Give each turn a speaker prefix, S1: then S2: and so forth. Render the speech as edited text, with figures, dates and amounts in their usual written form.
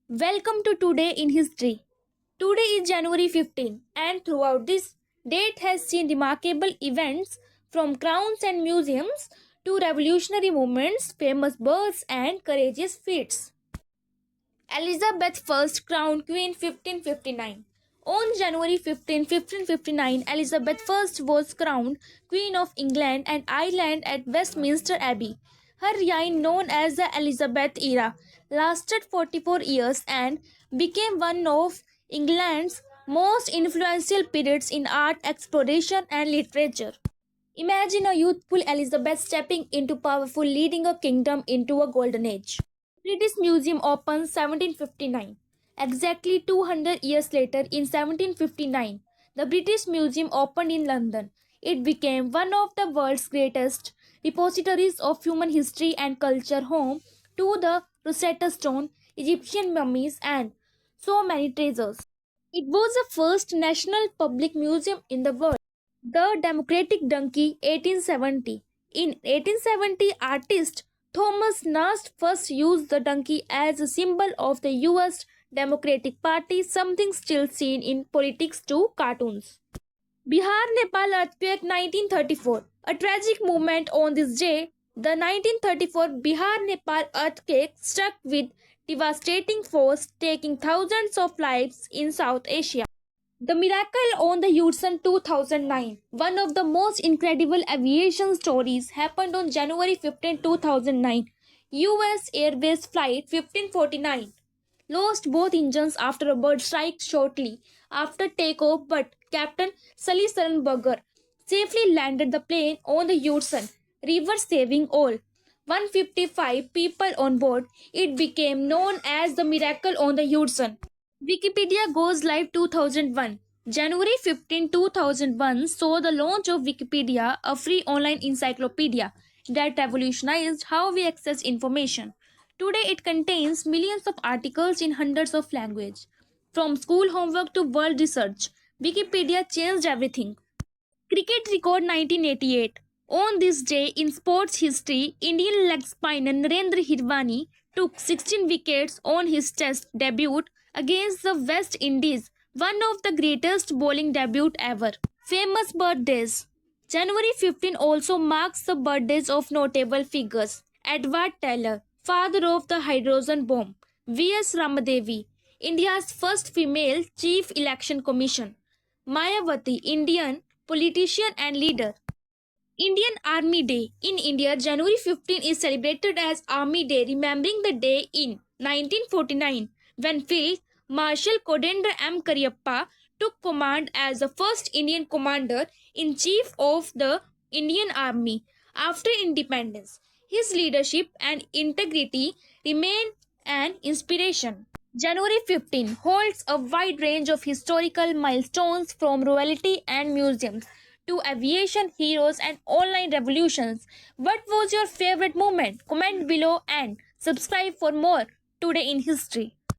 S1: Welcome to Today in History. Today is January 15, and throughout this date has seen remarkable events from crowns and museums to revolutionary movements, famous births, and courageous feats. Elizabeth I crowned Queen 1559. On January 15, 1559, Elizabeth I was crowned Queen of England and Ireland at Westminster Abbey. Her reign, known as the Elizabeth era, lasted 44 years and became one of England's most influential periods in art, exploration, and literature. Imagine a youthful Elizabeth stepping into powerful, leading a kingdom into a golden age. British Museum opened 1759. Exactly 200 years later, in 1759, the British Museum opened in London. It became one of the world's greatest repositories of human history and culture, home to the Rosetta Stone, Egyptian mummies, and so many treasures. It was the first national public museum in the world. The Democratic Donkey 1870. In 1870, artist Thomas Nast first used the donkey as a symbol of the US Democratic Party, something still seen in politics to cartoons. Bihar Nepal earthquake 1934. A tragic moment on this day, the 1934 Bihar Nepal earthquake struck with devastating force, taking thousands of lives in South Asia. The Miracle on the Hudson 2009. One of the most incredible aviation stories happened on January 15, 2009. US Airways Flight 1549 lost both engines after a bird strike shortly after takeoff, but Captain Sully Sullenberger safely landed the plane on the Hudson River, saving all 155 people on board. It became known as the Miracle on the Hudson. Wikipedia goes live 2001. January 15, 2001 saw the launch of Wikipedia, a free online encyclopedia that revolutionized how we access information. Today it contains millions of articles in hundreds of languages. From school homework to world research, Wikipedia changed everything. Cricket record 1988. On this day in sports history, Indian leg spinner Narendra Hirvani took 16 wickets on his test debut against the West Indies, one of the greatest bowling debut ever. Famous birthdays. January 15 also marks the birthdays of notable figures. Edward Teller, father of the hydrogen bomb. V.S. Ramadevi, India's first female chief election commission. Mayawati, Indian politician and leader. Indian Army Day. In India, January 15 is celebrated as Army Day, remembering the day in 1949 when Field Marshal Kodendra M. Cariappa took command as the first Indian commander in chief of the Indian Army after independence. His leadership and integrity remain an inspiration. January 15 holds a wide range of historical milestones from royalty and museums to aviation heroes and online revolutions. What was your favorite moment? Comment below and subscribe for more Today in History.